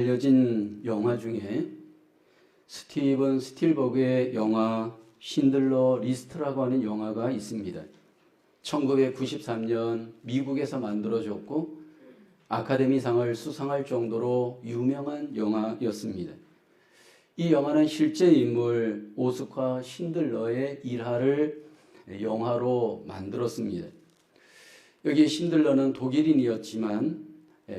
알려진 영화 중에 스티븐 스필버그의 영화 신들러 리스트라고 하는 영화가 있습니다. 1993년 미국에서 만들어졌고 아카데미상을 수상할 정도로 유명한 영화였습니다. 이 영화는 실제 인물 오스카 신들러의 일화를 영화로 만들었습니다. 여기 신들러는 독일인이었지만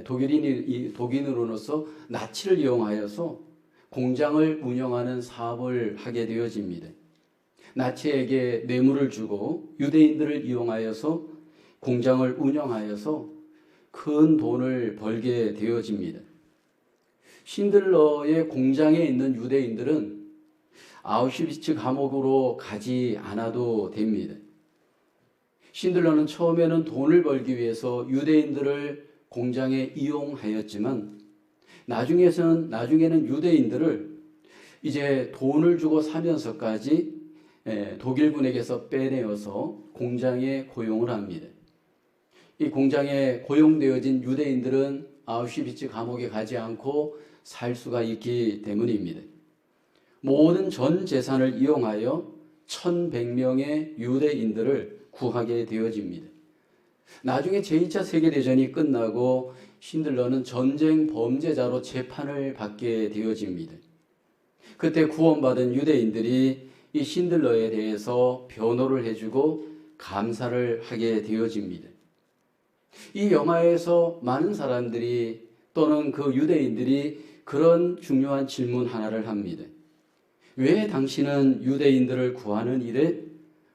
독일인으로서 나치를 이용하여서 공장을 운영하는 사업을 하게 되어집니다. 나치에게 뇌물을 주고 유대인들을 이용하여서 공장을 운영하여서 큰 돈을 벌게 되어집니다. 신들러의 공장에 있는 유대인들은 아우슈비츠 감옥으로 가지 않아도 됩니다. 신들러는 처음에는 돈을 벌기 위해서 유대인들을 공장에 이용하였지만 나중에는 유대인들을 이제 돈을 주고 사면서까지 독일군에게서 빼내어서 공장에 고용을 합니다. 이 공장에 고용되어진 유대인들은 아우슈비츠 감옥에 가지 않고 살 수가 있기 때문입니다. 모든 전 재산을 이용하여 1100명의 유대인들을 구하게 되어집니다. 나중에 제2차 세계대전이 끝나고 신들러는 전쟁 범죄자로 재판을 받게 되어집니다. 그때 구원받은 유대인들이 이 신들러에 대해서 변호를 해주고 감사를 하게 되어집니다. 이 영화에서 많은 사람들이 또는 그 유대인들이 그런 중요한 질문 하나를 합니다. 왜 당신은 유대인들을 구하는 일에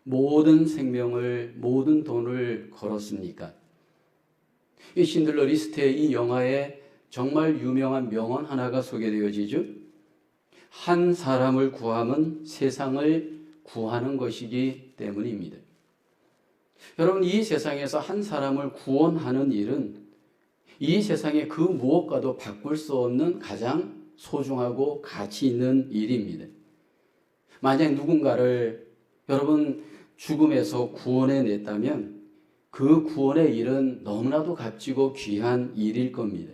모든 생명을, 모든 돈을 걸었습니까? 이 신들러 리스트의 이 영화에 정말 유명한 명언 하나가 소개되어지죠. 한 사람을 구함은 세상을 구하는 것이기 때문입니다. 여러분, 이 세상에서 한 사람을 구원하는 일은 이 세상의 그 무엇과도 바꿀 수 없는 가장 소중하고 가치 있는 일입니다. 만약 누군가를 여러분 죽음에서 구원해냈다면 그 구원의 일은 너무나도 값지고 귀한 일일 겁니다.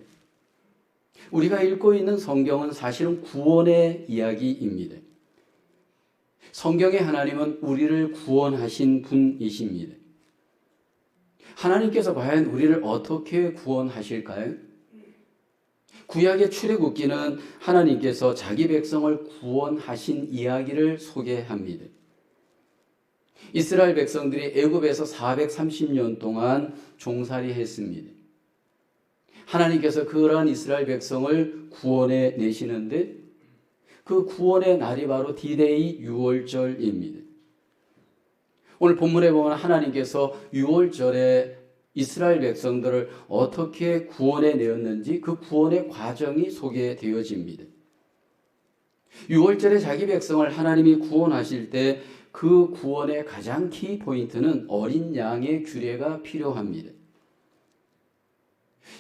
우리가 읽고 있는 성경은 사실은 구원의 이야기입니다. 성경의 하나님은 우리를 구원하신 분이십니다. 하나님께서 과연 우리를 어떻게 구원하실까요? 구약의 출애굽기는 하나님께서 자기 백성을 구원하신 이야기를 소개합니다. 이스라엘 백성들이 애굽에서 430년 동안 종살이 했습니다. 하나님께서 그러한 이스라엘 백성을 구원해 내시는데 그 구원의 날이 바로 디데이 유월절입니다. 오늘 본문에 보면 하나님께서 유월절에 이스라엘 백성들을 어떻게 구원해 내었는지 그 구원의 과정이 소개되어집니다. 유월절에 자기 백성을 하나님이 구원하실 때 그 구원의 가장 키 포인트는 어린 양의 규례가 필요합니다.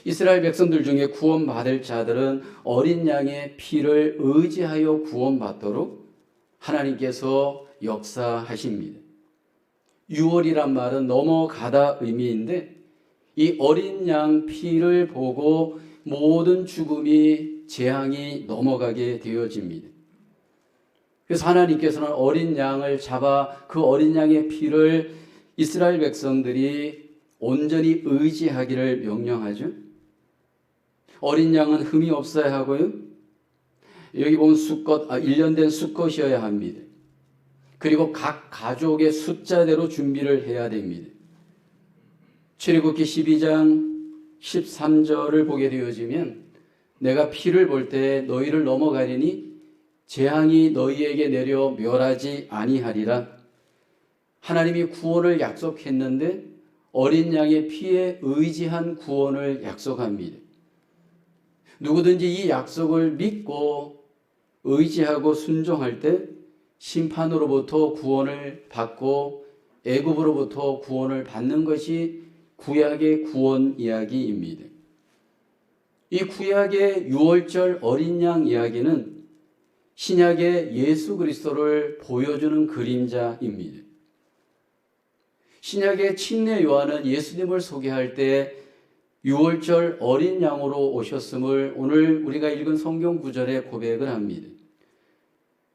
이스라엘 백성들 중에 구원받을 자들은 어린 양의 피를 의지하여 구원받도록 하나님께서 역사하십니다. 유월이란 말은 넘어가다 의미인데 이 어린 양 피를 보고 모든 죽음이 재앙이 넘어가게 되어집니다. 그래서 하나님께서는 어린 양을 잡아 그 어린 양의 피를 이스라엘 백성들이 온전히 의지하기를 명령하죠. 어린 양은 흠이 없어야 하고요. 여기 보면 수컷, 1년 된 수컷이어야 합니다. 그리고 각 가족의 숫자대로 준비를 해야 됩니다. 출애굽기 12장 13절을 보게 되어지면 내가 피를 볼 때 너희를 넘어가리니 재앙이 너희에게 내려 멸하지 아니하리라. 하나님이 구원을 약속했는데 어린 양의 피에 의지한 구원을 약속합니다. 누구든지 이 약속을 믿고 의지하고 순종할 때 심판으로부터 구원을 받고 애굽으로부터 구원을 받는 것이 구약의 구원 이야기입니다. 이 구약의 유월절 어린 양 이야기는 신약의 예수 그리스도를 보여주는 그림자입니다. 신약의 침례 요한은 예수님을 소개할 때 유월절 어린 양으로 오셨음을 오늘 우리가 읽은 성경 구절에 고백을 합니다.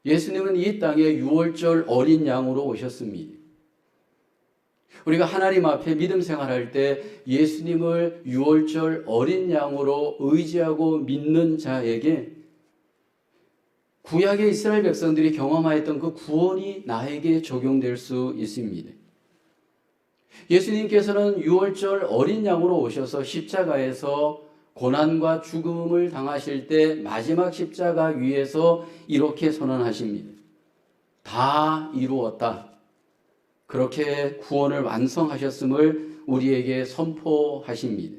예수님은 이 땅에 유월절 어린 양으로 오셨습니다. 우리가 하나님 앞에 믿음 생활할 때 예수님을 유월절 어린 양으로 의지하고 믿는 자에게 구약의 이스라엘 백성들이 경험하였던 그 구원이 나에게 적용될 수 있습니다. 예수님께서는 유월절 어린 양으로 오셔서 십자가에서 고난과 죽음을 당하실 때 마지막 십자가 위에서 이렇게 선언하십니다. 다 이루었다. 그렇게 구원을 완성하셨음을 우리에게 선포하십니다.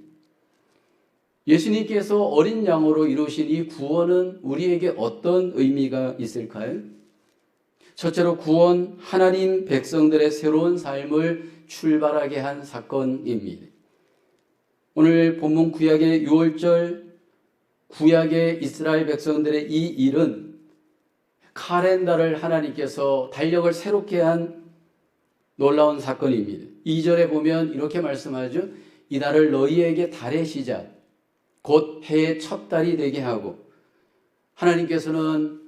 예수님께서 어린 양으로 이루신 이 구원은 우리에게 어떤 의미가 있을까요? 첫째로 구원, 하나님 백성들의 새로운 삶을 출발하게 한 사건입니다. 오늘 본문 구약의 유월절, 구약의 이스라엘 백성들의 이 일은 카렌다를 하나님께서 달력을 새롭게 한 놀라운 사건입니다. 2절에 보면 이렇게 말씀하죠. 이 달을 너희에게 달의 시작, 곧 해의 첫 달이 되게 하고, 하나님께서는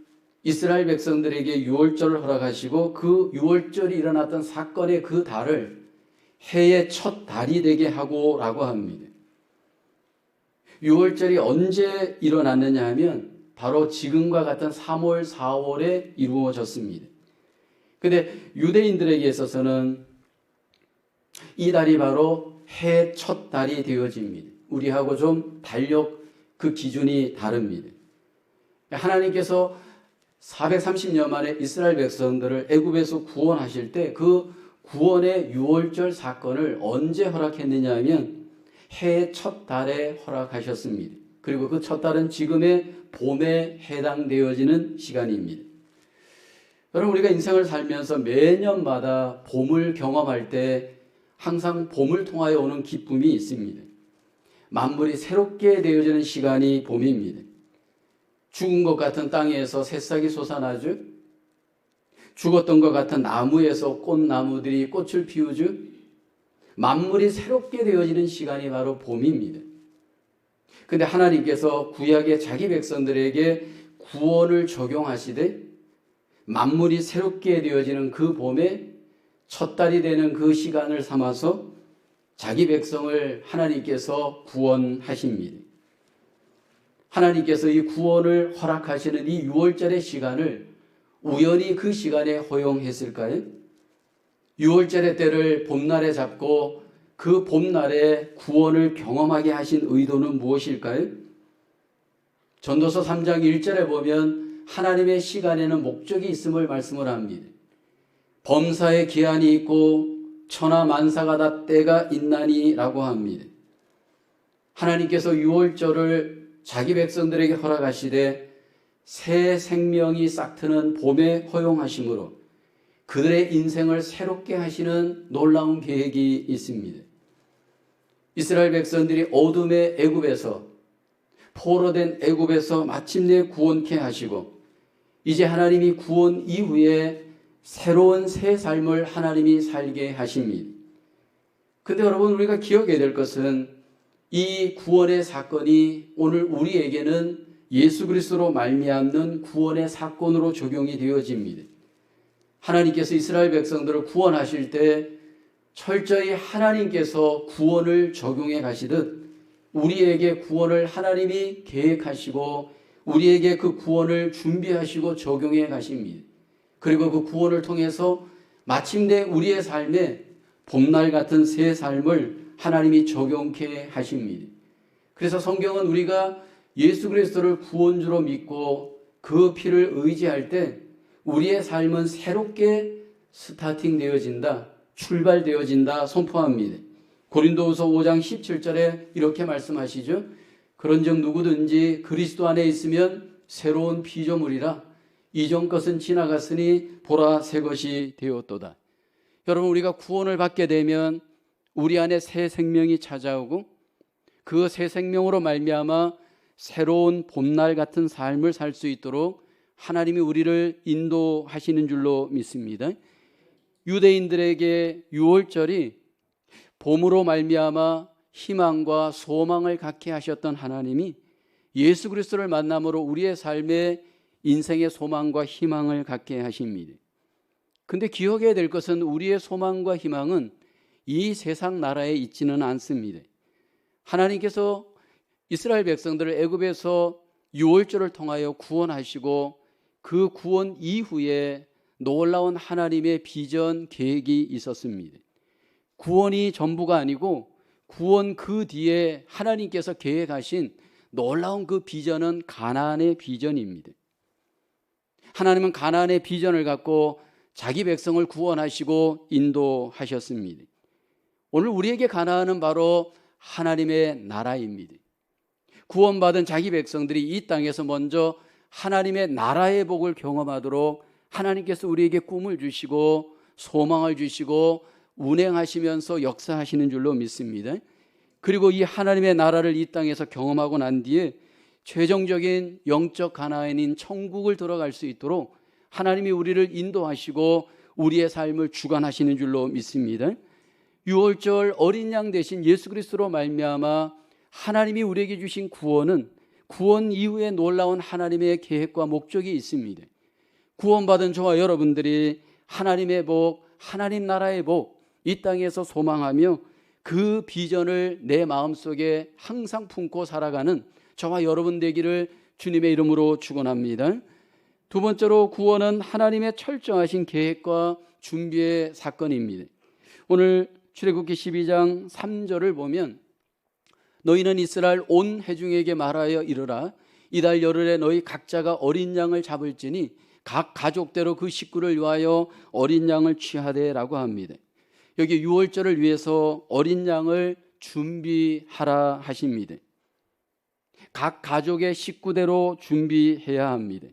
이스라엘 백성들에게 유월절을 허락하시고 그 유월절이 일어났던 사건의 그 달을 해의 첫 달이 되게 하고 라고 합니다. 유월절이 언제 일어났느냐 하면 바로 지금과 같은 3월, 4월에 이루어졌습니다. 근데 유대인들에게 있어서는 이 달이 바로 해의 첫 달이 되어집니다. 우리하고 좀 달력 그 기준이 다릅니다. 하나님께서 430년 만에 이스라엘 백성들을 애굽에서 구원하실 때 그 구원의 유월절 사건을 언제 허락했느냐 하면 해의 첫 달에 허락하셨습니다. 그리고 그 첫 달은 지금의 봄에 해당되어지는 시간입니다. 여러분, 우리가 인생을 살면서 매년마다 봄을 경험할 때 항상 봄을 통하여 오는 기쁨이 있습니다. 만물이 새롭게 되어지는 시간이 봄입니다. 죽은 것 같은 땅에서 새싹이 솟아나죠. 죽었던 것 같은 나무에서 꽃나무들이 꽃을 피우죠. 만물이 새롭게 되어지는 시간이 바로 봄입니다. 그런데 하나님께서 구약의 자기 백성들에게 구원을 적용하시되 만물이 새롭게 되어지는 그 봄에 첫 달이 되는 그 시간을 삼아서 자기 백성을 하나님께서 구원하십니다. 하나님께서 이 구원을 허락하시는 이 유월절의 시간을 우연히 그 시간에 허용했을까요? 유월절의 때를 봄날에 잡고 그 봄날에 구원을 경험하게 하신 의도는 무엇일까요? 전도서 3장 1절에 보면 하나님의 시간에는 목적이 있음을 말씀을 합니다. 범사의 기한이 있고 천하 만사가 다 때가 있나니 라고 합니다. 하나님께서 유월절을 자기 백성들에게 허락하시되 새 생명이 싹트는 봄에 허용하심으로 그들의 인생을 새롭게 하시는 놀라운 계획이 있습니다. 이스라엘 백성들이 어둠의 애굽에서 포로된 애굽에서 마침내 구원케 하시고 이제 하나님이 구원 이후에 새로운 새 삶을 하나님이 살게 하십니다. 그런데 여러분, 우리가 기억해야 될 것은 이 구원의 사건이 오늘 우리에게는 예수 그리스도로 말미암는 구원의 사건으로 적용이 되어집니다. 하나님께서 이스라엘 백성들을 구원하실 때 철저히 하나님께서 구원을 적용해 가시듯 우리에게 구원을 하나님이 계획하시고 우리에게 그 구원을 준비하시고 적용해 가십니다. 그리고 그 구원을 통해서 마침내 우리의 삶에 봄날 같은 새 삶을 하나님이 적용케 하십니다. 그래서 성경은 우리가 예수 그리스도를 구원주로 믿고 그 피를 의지할 때 우리의 삶은 새롭게 스타팅 되어진다, 출발되어진다 선포합니다. 고린도후서 5장 17절에 이렇게 말씀하시죠. 그런즉 누구든지 그리스도 안에 있으면 새로운 피조물이라 이전 것은 지나갔으니 보라 새 것이 되었도다. 여러분, 우리가 구원을 받게 되면 우리 안에 새 생명이 찾아오고 그 새 생명으로 말미암아 새로운 봄날 같은 삶을 살 수 있도록 하나님이 우리를 인도하시는 줄로 믿습니다. 유대인들에게 유월절이 봄으로 말미암아 희망과 소망을 갖게 하셨던 하나님이 예수 그리스도를 만남으로 우리의 삶에 인생의 소망과 희망을 갖게 하십니다. 근데 기억해야 될 것은 우리의 소망과 희망은 이 세상 나라에 있지는 않습니다. 하나님께서 이스라엘 백성들을 애굽에서 유월절을 통하여 구원하시고 그 구원 이후에 놀라운 하나님의 비전 계획이 있었습니다. 구원이 전부가 아니고 구원 그 뒤에 하나님께서 계획하신 놀라운 그 비전은 가나안의 비전입니다. 하나님은 가나안의 비전을 갖고 자기 백성을 구원하시고 인도하셨습니다. 오늘 우리에게 가나안은 바로 하나님의 나라입니다. 구원받은 자기 백성들이 이 땅에서 먼저 하나님의 나라의 복을 경험하도록 하나님께서 우리에게 꿈을 주시고 소망을 주시고 운행하시면서 역사하시는 줄로 믿습니다. 그리고 이 하나님의 나라를 이 땅에서 경험하고 난 뒤에 최종적인 영적 가나안인 천국을 들어갈 수 있도록 하나님이 우리를 인도하시고 우리의 삶을 주관하시는 줄로 믿습니다. 유월절 어린 양 대신 예수 그리스도로 말미암아 하나님이 우리에게 주신 구원은 구원 이후에 놀라운 하나님의 계획과 목적이 있습니다. 구원받은 저와 여러분들이 하나님의 복, 하나님 나라의 복, 이 땅에서 소망하며 그 비전을 내 마음속에 항상 품고 살아가는 저와 여러분 되기를 주님의 이름으로 축원합니다. 두 번째로 구원은 하나님의 철저하신 계획과 준비의 사건입니다. 오늘 출애굽기 12장 3절을 보면 너희는 이스라엘 온 회중에게 말하여 이르라 이달 열흘에 너희 각자가 어린 양을 잡을지니 각 가족대로 그 식구를 위하여 어린 양을 취하되라고 합니다. 여기 유월절을 위해서 어린 양을 준비하라 하십니다. 각 가족의 식구대로 준비해야 합니다.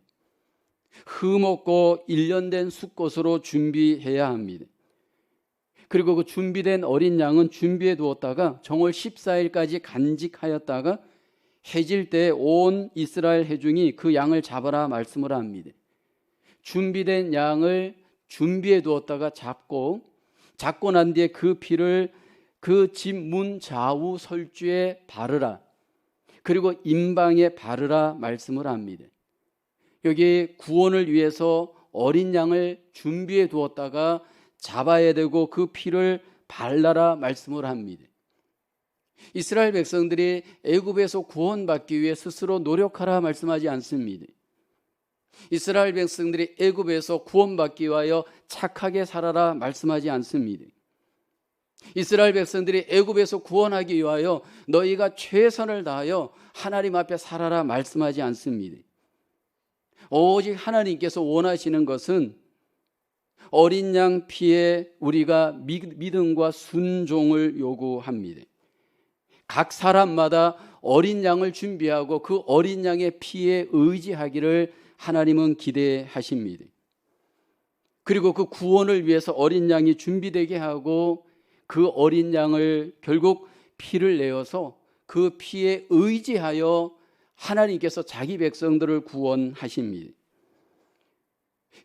흠없고 1년 된 숫것으로 준비해야 합니다. 그리고 그 준비된 어린 양은 준비해 두었다가 정월 14일까지 간직하였다가 해질 때 온 이스라엘 회중이 그 양을 잡아라 말씀을 합니다. 준비된 양을 준비해 두었다가 잡고 난 뒤에 그 피를 그 집 문 좌우 설주에 바르라. 그리고 임방에 바르라 말씀을 합니다. 여기 구원을 위해서 어린 양을 준비해 두었다가 잡아야 되고 그 피를 발라라 말씀을 합니다. 이스라엘 백성들이 애굽에서 구원받기 위해 스스로 노력하라 말씀하지 않습니다. 이스라엘 백성들이 애굽에서 구원받기 위하여 착하게 살아라 말씀하지 않습니다. 이스라엘 백성들이 애굽에서 구원하기 위하여 너희가 최선을 다하여 하나님 앞에 살아라 말씀하지 않습니다. 오직 하나님께서 원하시는 것은 어린 양 피에 우리가 믿음과 순종을 요구합니다. 각 사람마다 어린 양을 준비하고 그 어린 양의 피에 의지하기를 하나님은 기대하십니다. 그리고 그 구원을 위해서 어린 양이 준비되게 하고 그 어린 양을 결국 피를 내어서 그 피에 의지하여 하나님께서 자기 백성들을 구원하십니다.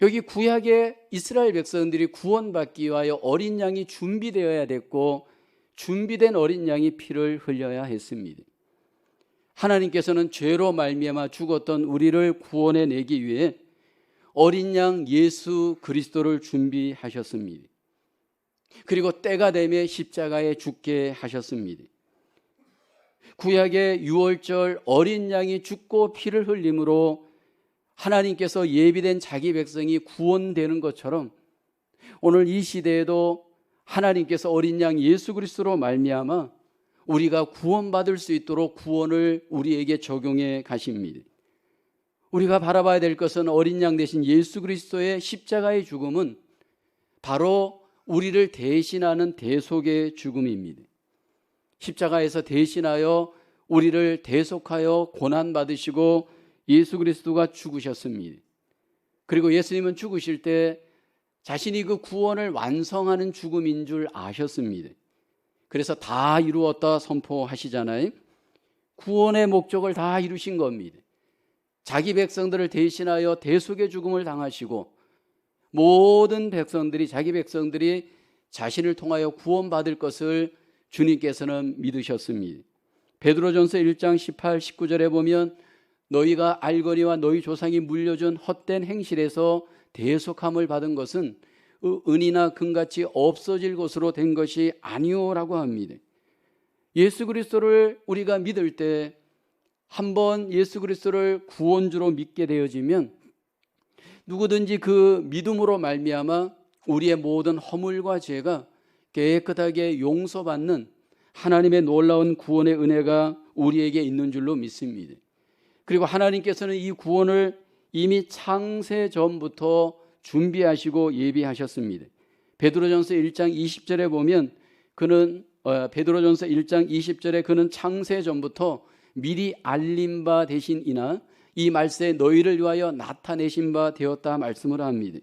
여기 구약의 이스라엘 백성들이 구원받기 위하여 어린 양이 준비되어야 됐고 준비된 어린 양이 피를 흘려야 했습니다. 하나님께서는 죄로 말미암아 죽었던 우리를 구원해 내기 위해 어린 양 예수 그리스도를 준비하셨습니다. 그리고 때가 되면 십자가에 죽게 하셨습니다. 구약의 유월절 어린 양이 죽고 피를 흘림으로 하나님께서 예비된 자기 백성이 구원되는 것처럼 오늘 이 시대에도 하나님께서 어린 양 예수 그리스도로 말미암아 우리가 구원받을 수 있도록 구원을 우리에게 적용해 가십니다. 우리가 바라봐야 될 것은 어린 양 대신 예수 그리스도의 십자가의 죽음은 바로 우리를 대신하는 대속의 죽음입니다. 십자가에서 대신하여 우리를 대속하여 고난받으시고 예수 그리스도가 죽으셨습니다. 그리고 예수님은 죽으실 때 자신이 그 구원을 완성하는 죽음인 줄 아셨습니다. 그래서 다 이루었다 선포하시잖아요. 구원의 목적을 다 이루신 겁니다. 자기 백성들을 대신하여 대속의 죽음을 당하시고 모든 백성들이 자기 백성들이 자신을 통하여 구원받을 것을 주님께서는 믿으셨습니다. 베드로전서 1장 18, 19절에 보면 너희가 알거니와 너희 조상이 물려준 헛된 행실에서 대속함을 받은 것은 은이나 금같이 없어질 것으로 된 것이 아니오라고 합니다. 예수 그리스도를 우리가 믿을 때 한번 예수 그리스도를 구원주로 믿게 되어지면 누구든지 그 믿음으로 말미암아 우리의 모든 허물과 죄가 깨끗하게 용서받는 하나님의 놀라운 구원의 은혜가 우리에게 있는 줄로 믿습니다. 그리고 하나님께서는 이 구원을 이미 창세 전부터 준비하시고 예비하셨습니다. 베드로전서 1장 20절에 보면 베드로전서 1장 20절에 그는 창세 전부터 미리 알린 바 되신이나 이 말세에 너희를 위하여 나타내신 바 되었다 말씀을 합니다.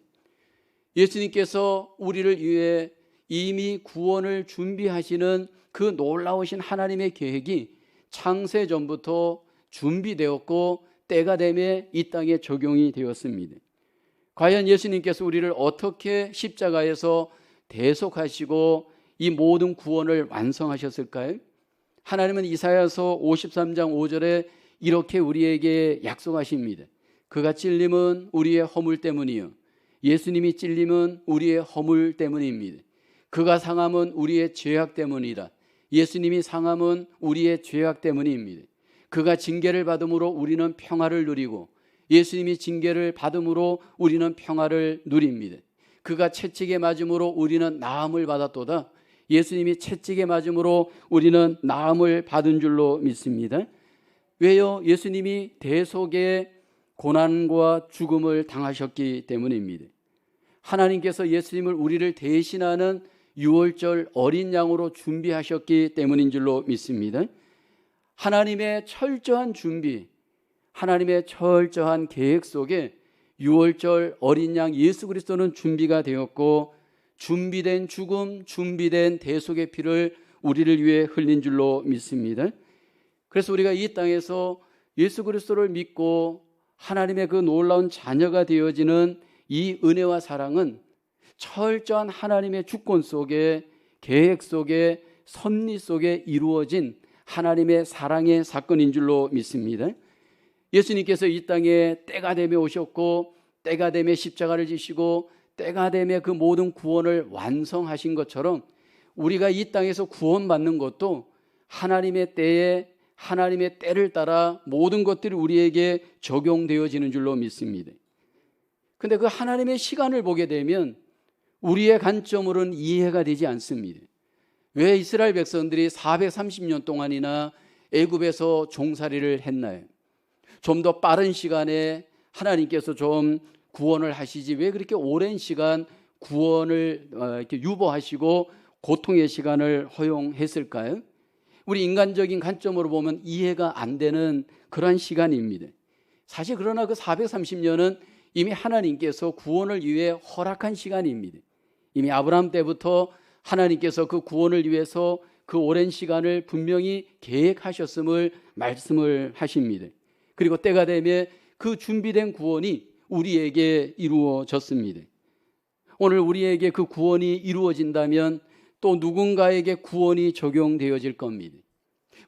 예수님께서 우리를 위해 이미 구원을 준비하시는 그 놀라우신 하나님의 계획이 창세 전부터 준비되었고 때가 되매 이 땅에 적용이 되었습니다. 과연 예수님께서 우리를 어떻게 십자가에서 대속하시고 이 모든 구원을 완성하셨을까요? 하나님은 이사야서 53장 5절에 이렇게 우리에게 약속하십니다. 그가 찔림은 우리의 허물 때문이요 예수님이 찔림은 우리의 허물 때문입니다. 그가 상함은 우리의 죄악 때문이라. 예수님이 상함은 우리의 죄악 때문입니다. 그가 징계를 받음으로 우리는 평화를 누리고 예수님이 징계를 받음으로 우리는 평화를 누립니다. 그가 채찍에 맞음으로 우리는 나음을 받았도다. 예수님이 채찍에 맞음으로 우리는 나음을 받은 줄로 믿습니다. 왜요? 예수님이 대속의 고난과 죽음을 당하셨기 때문입니다. 하나님께서 예수님을 우리를 대신하는 유월절 어린 양으로 준비하셨기 때문인 줄로 믿습니다. 하나님의 철저한 준비, 하나님의 철저한 계획 속에 유월절 어린 양 예수 그리스도는 준비가 되었고 준비된 죽음, 준비된 대속의 피를 우리를 위해 흘린 줄로 믿습니다. 그래서 우리가 이 땅에서 예수 그리스도를 믿고 하나님의 그 놀라운 자녀가 되어지는 이 은혜와 사랑은 철저한 하나님의 주권 속에 계획 속에 섭리 속에 이루어진 하나님의 사랑의 사건인 줄로 믿습니다. 예수님께서 이 땅에 때가 되며 오셨고 때가 되며 십자가를 지시고 때가 되며 그 모든 구원을 완성하신 것처럼 우리가 이 땅에서 구원받는 것도 하나님의 때에 하나님의 때를 따라 모든 것들이 우리에게 적용되어지는 줄로 믿습니다. 그런데 그 하나님의 시간을 보게 되면 우리의 관점으로는 이해가 되지 않습니다. 왜 이스라엘 백성들이 430년 동안이나 애굽에서 종살이를 했나요? 좀 더 빠른 시간에 하나님께서 좀 구원을 하시지 왜 그렇게 오랜 시간 구원을 이렇게 유보하시고 고통의 시간을 허용했을까요? 우리 인간적인 관점으로 보면 이해가 안 되는 그런 시간입니다. 사실 그러나 그 430년은 이미 하나님께서 구원을 위해 허락한 시간입니다. 이미 아브라함 때부터 하나님께서 그 구원을 위해서 그 오랜 시간을 분명히 계획하셨음을 말씀을 하십니다. 그리고 때가 되면 그 준비된 구원이 우리에게 이루어졌습니다. 오늘 우리에게 그 구원이 이루어진다면 또 누군가에게 구원이 적용되어질 겁니다.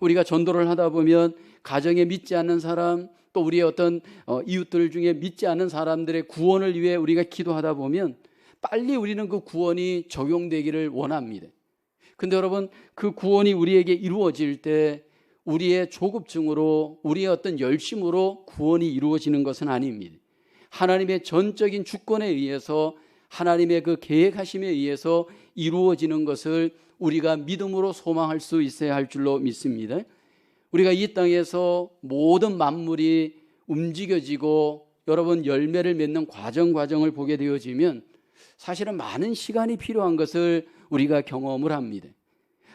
우리가 전도를 하다 보면 가정에 믿지 않는 사람 또 우리의 어떤 이웃들 중에 믿지 않는 사람들의 구원을 위해 우리가 기도하다 보면 빨리 우리는 그 구원이 적용되기를 원합니다. 근데 여러분 그 구원이 우리에게 이루어질 때 우리의 조급증으로 우리의 어떤 열심으로 구원이 이루어지는 것은 아닙니다. 하나님의 전적인 주권에 의해서 하나님의 그 계획하심에 의해서 이루어지는 것을 우리가 믿음으로 소망할 수 있어야 할 줄로 믿습니다. 우리가 이 땅에서 모든 만물이 움직여지고 여러분 열매를 맺는 과정을 보게 되어지면 사실은 많은 시간이 필요한 것을 우리가 경험을 합니다.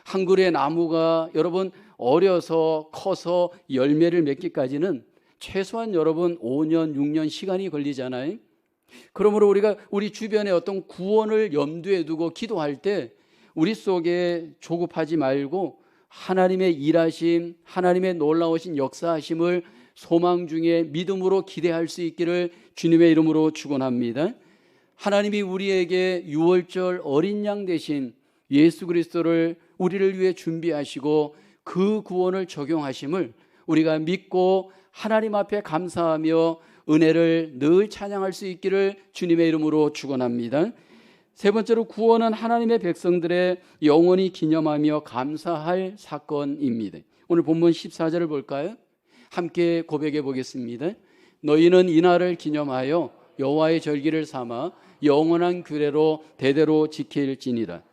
한 그루의 나무가 여러분 어려서 커서 열매를 맺기까지는 최소한 여러분 5년, 6년 시간이 걸리잖아요. 그러므로 우리가 우리 주변에 어떤 구원을 염두에 두고 기도할 때 우리 속에 조급하지 말고 하나님의 일하심, 하나님의 놀라우신 역사하심을 소망 중에 믿음으로 기대할 수 있기를 주님의 이름으로 축원합니다. 하나님이 우리에게 유월절 어린 양 대신 예수 그리스도를 우리를 위해 준비하시고 그 구원을 적용하심을 우리가 믿고 하나님 앞에 감사하며 은혜를 늘 찬양할 수 있기를 주님의 이름으로 축원합니다. 세 번째로 구원은 하나님의 백성들의 영원히 기념하며 감사할 사건입니다. 오늘 본문 14절을 볼까요? 함께 고백해 보겠습니다. 너희는 이날을 기념하여 여호와의 절기를 삼아 영원한 규례로 대대로 지킬지니라.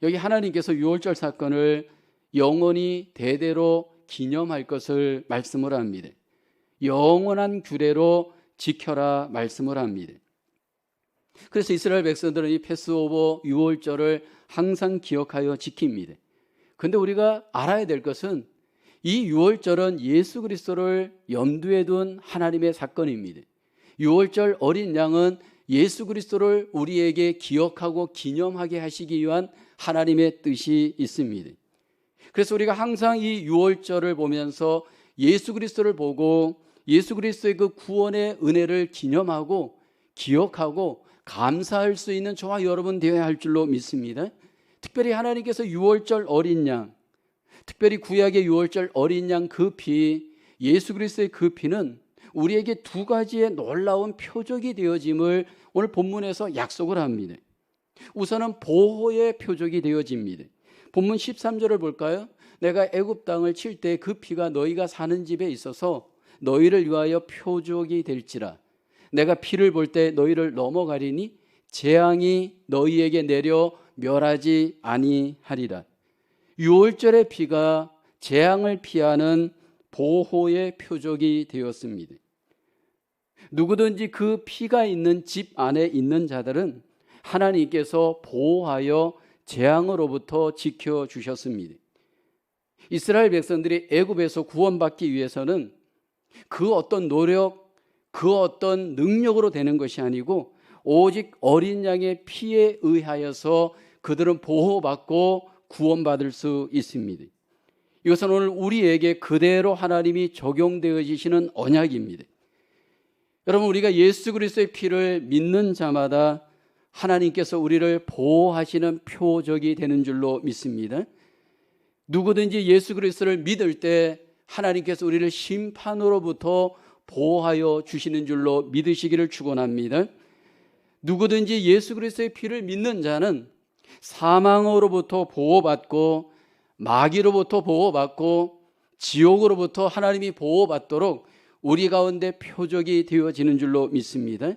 여기 하나님께서 유월절 사건을 영원히 대대로 기념할 것을 말씀을 합니다. 영원한 규례로 지켜라 말씀을 합니다. 그래서 이스라엘 백성들은 이 패스오버 유월절을 항상 기억하여 지킵니다. 그런데 우리가 알아야 될 것은 이 유월절은 예수 그리스도를 염두에 둔 하나님의 사건입니다. 유월절 어린 양은 예수 그리스도를 우리에게 기억하고 기념하게 하시기 위한 하나님의 뜻이 있습니다. 그래서 우리가 항상 이 유월절을 보면서 예수 그리스도를 보고 예수 그리스도의 그 구원의 은혜를 기념하고 기억하고 감사할 수 있는 저와 여러분 되어야 할 줄로 믿습니다. 특별히 하나님께서 유월절 어린 양, 특별히 구약의 유월절 어린 양 그 피, 예수 그리스도의 그 피는 우리에게 두 가지의 놀라운 표적이 되어짐을 오늘 본문에서 약속을 합니다. 우선은 보호의 표적이 되어집니다. 본문 13절을 볼까요? 내가 애굽 땅을 칠 때 그 피가 너희가 사는 집에 있어서 너희를 위하여 표적이 될지라. 내가 피를 볼 때 너희를 넘어가리니 재앙이 너희에게 내려 멸하지 아니하리라. 유월절의 피가 재앙을 피하는 보호의 표적이 되었습니다. 누구든지 그 피가 있는 집 안에 있는 자들은 하나님께서 보호하여 재앙으로부터 지켜주셨습니다. 이스라엘 백성들이 애굽에서 구원받기 위해서는 그 어떤 노력, 그 어떤 능력으로 되는 것이 아니고 오직 어린 양의 피에 의하여서 그들은 보호받고 구원받을 수 있습니다. 이것은 오늘 우리에게 그대로 하나님이 적용되어지시는 언약입니다. 여러분, 우리가 예수 그리스도의 피를 믿는 자마다 하나님께서 우리를 보호하시는 표적이 되는 줄로 믿습니다. 누구든지 예수 그리스도를 믿을 때 하나님께서 우리를 심판으로부터 보호하여 주시는 줄로 믿으시기를 축원합니다. 누구든지 예수 그리스도의 피를 믿는 자는 사망으로부터 보호받고 마귀로부터 보호받고 지옥으로부터 하나님이 보호받도록 우리 가운데 표적이 되어지는 줄로 믿습니다.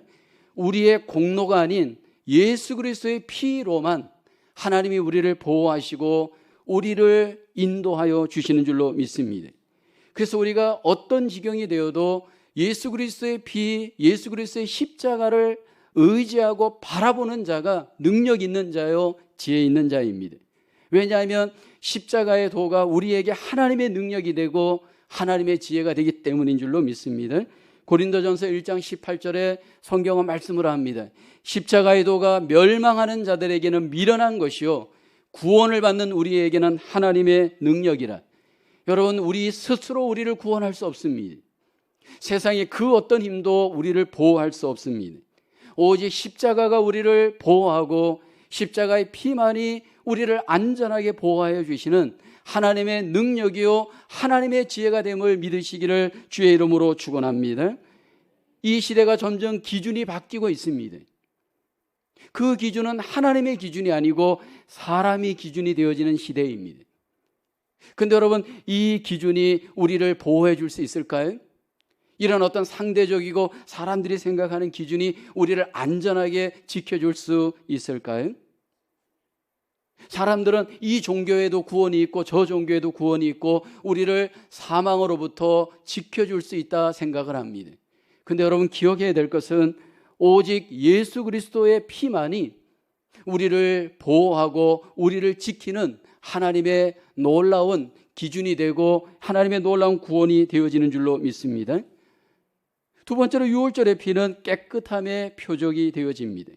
우리의 공로가 아닌 예수 그리스도의 피로만 하나님이 우리를 보호하시고 우리를 인도하여 주시는 줄로 믿습니다. 그래서 우리가 어떤 지경이 되어도 예수 그리스도의 피, 예수 그리스도의 십자가를 의지하고 바라보는 자가 능력 있는 자요, 지혜 있는 자입니다. 왜냐하면 십자가의 도가 우리에게 하나님의 능력이 되고 하나님의 지혜가 되기 때문인 줄로 믿습니다. 고린도전서 1장 18절에 성경은 말씀을 합니다. 십자가의 도가 멸망하는 자들에게는 미련한 것이요 구원을 받는 우리에게는 하나님의 능력이라. 여러분, 우리 스스로 우리를 구원할 수 없습니다. 세상의 그 어떤 힘도 우리를 보호할 수 없습니다. 오직 십자가가 우리를 보호하고 십자가의 피만이 우리를 안전하게 보호하여 주시는 하나님의 능력이요 하나님의 지혜가 됨을 믿으시기를 주의 이름으로 축원합니다. 이 시대가 점점 기준이 바뀌고 있습니다. 그 기준은 하나님의 기준이 아니고 사람이 기준이 되어지는 시대입니다. 그런데 여러분, 이 기준이 우리를 보호해 줄 수 있을까요? 이런 어떤 상대적이고 사람들이 생각하는 기준이 우리를 안전하게 지켜줄 수 있을까요? 사람들은 이 종교에도 구원이 있고 저 종교에도 구원이 있고 우리를 사망으로부터 지켜줄 수 있다 생각을 합니다. 그런데 여러분, 기억해야 될 것은 오직 예수 그리스도의 피만이 우리를 보호하고 우리를 지키는 하나님의 놀라운 기준이 되고 하나님의 놀라운 구원이 되어지는 줄로 믿습니다. 두 번째로 유월절의 피는 깨끗함의 표적이 되어집니다.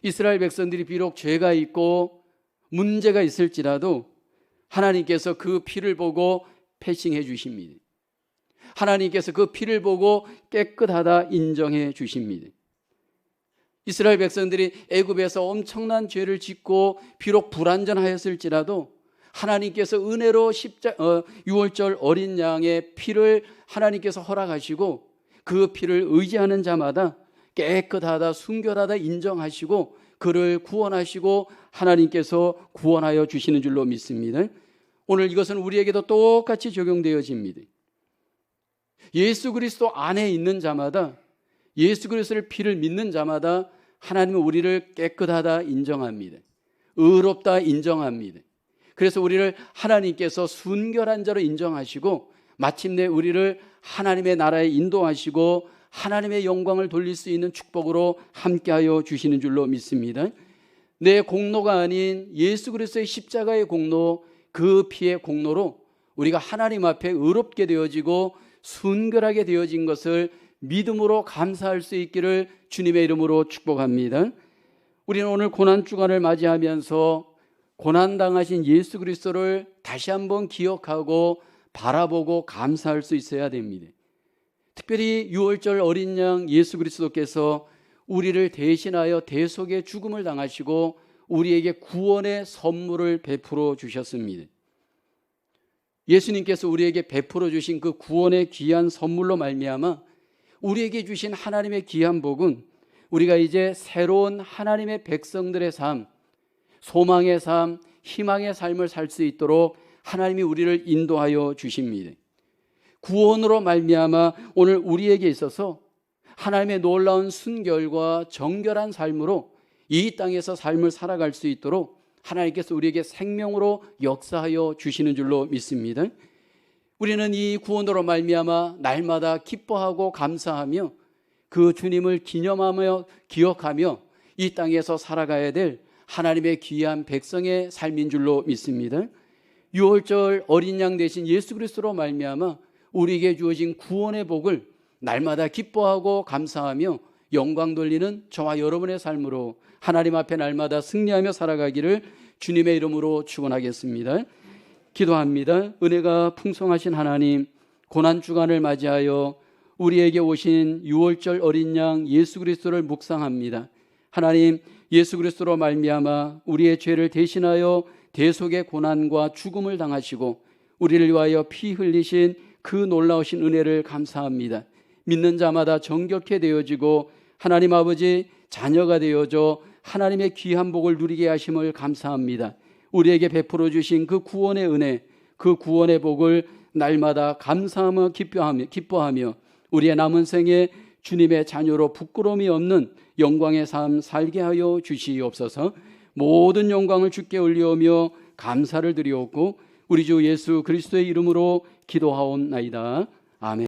이스라엘 백성들이 비록 죄가 있고 문제가 있을지라도 하나님께서 그 피를 보고 패싱해 주십니다. 하나님께서 그 피를 보고 깨끗하다 인정해 주십니다. 이스라엘 백성들이 애굽에서 엄청난 죄를 짓고 비록 불완전하였을지라도 하나님께서 은혜로 유월절 어린 양의 피를 하나님께서 허락하시고 그 피를 의지하는 자마다 깨끗하다, 순결하다 인정하시고 그를 구원하시고 하나님께서 구원하여 주시는 줄로 믿습니다. 오늘 이것은 우리에게도 똑같이 적용되어집니다. 예수 그리스도 안에 있는 자마다, 예수 그리스도의 피를 믿는 자마다 하나님은 우리를 깨끗하다 인정합니다. 의롭다 인정합니다. 그래서 우리를 하나님께서 순결한 자로 인정하시고 마침내 우리를 하나님의 나라에 인도하시고 하나님의 영광을 돌릴 수 있는 축복으로 함께하여 주시는 줄로 믿습니다. 내 공로가 아닌 예수 그리스도의 십자가의 공로, 그 피의 공로로 우리가 하나님 앞에 의롭게 되어지고 순결하게 되어진 것을 믿음으로 감사할 수 있기를 주님의 이름으로 축복합니다. 우리는 오늘 고난주간을 맞이하면서 고난당하신 예수 그리스도를 다시 한번 기억하고 바라보고 감사할 수 있어야 됩니다. 특별히 유월절 어린 양 예수 그리스도께서 우리를 대신하여 대속의 죽음을 당하시고 우리에게 구원의 선물을 베풀어 주셨습니다. 예수님께서 우리에게 베풀어 주신 그 구원의 귀한 선물로 말미암아 우리에게 주신 하나님의 귀한 복은 우리가 이제 새로운 하나님의 백성들의 삶, 소망의 삶, 희망의 삶을 살 수 있도록 하나님이 우리를 인도하여 주십니다. 구원으로 말미암아 오늘 우리에게 있어서 하나님의 놀라운 순결과 정결한 삶으로 이 땅에서 삶을 살아갈 수 있도록 하나님께서 우리에게 생명으로 역사하여 주시는 줄로 믿습니다. 우리는 이 구원으로 말미암아 날마다 기뻐하고 감사하며 그 주님을 기념하며 기억하며 이 땅에서 살아가야 될 하나님의 귀한 백성의 삶인 줄로 믿습니다. 유월절 어린 양 되신 예수 그리스도로 말미암아 우리에게 주어진 구원의 복을 날마다 기뻐하고 감사하며 영광 돌리는 저와 여러분의 삶으로 하나님 앞에 날마다 승리하며 살아가기를 주님의 이름으로 축원하겠습니다. 기도합니다. 은혜가 풍성하신 하나님, 고난주간을 맞이하여 우리에게 오신 유월절 어린 양 예수 그리스도를 묵상합니다. 하나님, 예수 그리스도로 말미암아 우리의 죄를 대신하여 대속의 고난과 죽음을 당하시고 우리를 위하여 피 흘리신 그 놀라우신 은혜를 감사합니다. 믿는 자마다 정결케 되어지고 하나님 아버지 자녀가 되어져 하나님의 귀한 복을 누리게 하심을 감사합니다. 우리에게 베풀어 주신 그 구원의 은혜, 그 구원의 복을 날마다 감사하며 기뻐하며 우리의 남은 생에 주님의 자녀로 부끄러움이 없는 영광의 삶 살게 하여 주시옵소서. 모든 영광을 주께 올리오며 감사를 드리옵고 우리 주 예수 그리스도의 이름으로 기도하옵나이다. 아멘.